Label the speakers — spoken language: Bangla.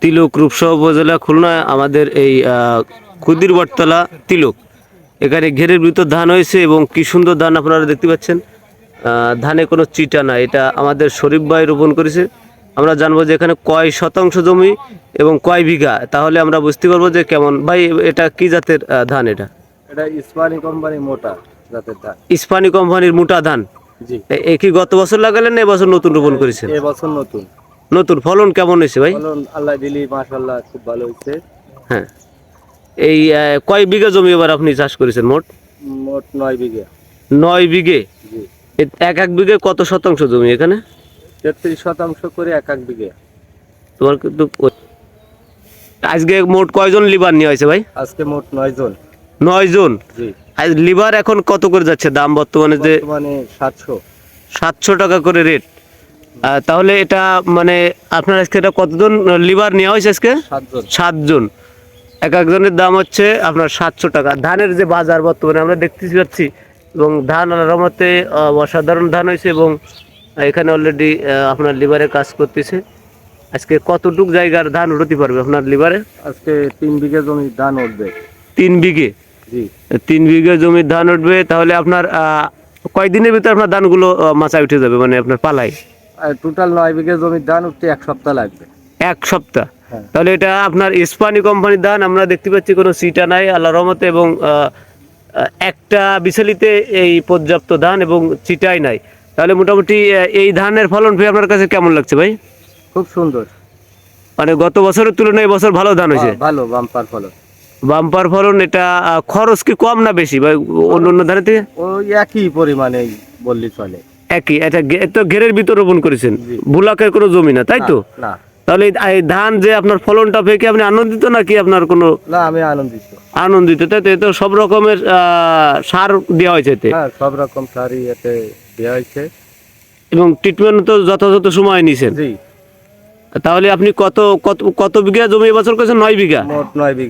Speaker 1: তিলক রূপসা উপজেলা খুলনা আমাদের এই ক্ষুদির বটতলা তিলক এখানে ঘেরের ভিতর ধান হয়েছে এবং কি সুন্দর ধান আপনারা দেখতে পাচ্ছেন। ধানে কোনো চিটা না, এটা আমাদের শরীফ ভাই রোপণ করেছে। আমরা জানবো যে এখানে কয় শতাংশ জমি এবং কয় বিঘা, তাহলে আমরা বুঝতে পারবো যে কেমন। ভাই এটা কি জাতের ধান? এটা
Speaker 2: এটা ইস্পানি কোম্পানি মোটা জাতের ধান।
Speaker 1: ইস্পানি কোম্পানির মোটা ধান।
Speaker 2: জি।
Speaker 1: কি গত বছর লাগালেন না এবছর নতুন রোপণ করেছেন?
Speaker 2: এবছর নতুন।
Speaker 1: নতুন ফলন কেমন হয়েছে ভাই?
Speaker 2: ফলন আল্লাহ দিলি মাশাআল্লাহ খুব ভালো হয়েছে।
Speaker 1: হ্যাঁ, এই কয় বিঘা জমি এবার আপনি চাষ করেছেন? মোট
Speaker 2: মোট 9 বিঘা।
Speaker 1: 9 বিঘে।
Speaker 2: জি।
Speaker 1: এক এক বিঘে কত শতাংশ জমি এখানে?
Speaker 2: 33% করে এক এক বিঘা।
Speaker 1: তোমার কিন্তু আজকে মোট কয়জন লিভার নিয়ে হয়েছে ভাই?
Speaker 2: আজকে মোট 9 জন।
Speaker 1: 9 জন।
Speaker 2: জি।
Speaker 1: আজ লিভার এখন কত করে যাচ্ছে দাম বর্তমানে? যে
Speaker 2: বর্তমানে 700।
Speaker 1: 700 টাকা করে রেট। তাহলে এটা মানে আপনার আজকে এটা কতজন লিভার নেওয়া হয়েছে আজকে?
Speaker 2: 7 জন।
Speaker 1: 7 জন। এক একজনের দাম হচ্ছে আপনার 700 টাকা। ধানের যে বাজার বর্তমানে আমরা দেখতে পাচ্ছি, এবং ধান আল্লাহর রহমতে অসাধারণ ধান হয়েছে এবং এখানে অলরেডি আপনার লিভারে কাজ করতেছে। আজকে কতটুক জায়গার ধান উঠতে পারবে আপনার লিভারে?
Speaker 2: আজকে 3 বিঘা জমি ধান উঠবে।
Speaker 1: 3 বিঘে।
Speaker 2: জি।
Speaker 1: 3 বিঘা জমির ধান উঠবে, তাহলে আপনার কয়দিনের ভিতরে আপনার ধানগুলো মাচায় উঠে যাবে, মানে আপনার পালায়?
Speaker 2: আর টোটাল 9 বিঘা জমির ধান উঠতে 1 সপ্তাহ লাগবে।
Speaker 1: 1 সপ্তাহ।
Speaker 2: হ্যাঁ।
Speaker 1: তাহলে এটা আপনার ইস্পানি কোম্পানির ধান। আমরা দেখতে পাচ্ছি কোনো সিটা নাই আল্লাহর রহমতে, এবং একটা বিছালিতে এই পর্যাপ্ত ধান এবং চিটাই নাই। তাহলে মোটামুটি এই ধানের ফলন পেয়ে আপনার কাছে কেমন লাগছে ভাই?
Speaker 2: খুব সুন্দর।
Speaker 1: মানে গত বছরের তুলনায় এবছর ভালো ধান হয়েছে?
Speaker 2: ভালো বাম্পার ফলন।
Speaker 1: বাম্পার ফলন। এটা খরচ কি কম না বেশি ভাই অন্য অন্য ধানের থেকে?
Speaker 2: ওই একই পরিমাণে বললি চলে।
Speaker 1: একই। এটা তো ঘেরের ভিতর রোপণ করেছেন,
Speaker 2: জি।
Speaker 1: ভুলাকের কোনো জমি না, তাই তো?
Speaker 2: না
Speaker 1: তাহলে এই ধান যে আপনার ফলনটা পেয়ে কি আপনি আনন্দিত নাকি আপনার কোনো?
Speaker 2: না, আমি আনন্দিত।
Speaker 1: আনন্দিত, তাই তো? এতে সব রকমের সার দেওয়া হয়েছে এতে,
Speaker 2: হ্যাঁ, সব রকম সারই এতে দেওয়া হয়েছে
Speaker 1: এবং ট্রিটমেন্ট তো যথাযথ সময় নিয়েছেন।
Speaker 2: জি।
Speaker 1: তাহলে আপনি কত কত কত বিঘা জমি এবছর করেছেন? 9 বিঘা।
Speaker 2: মোট 9 বিঘা।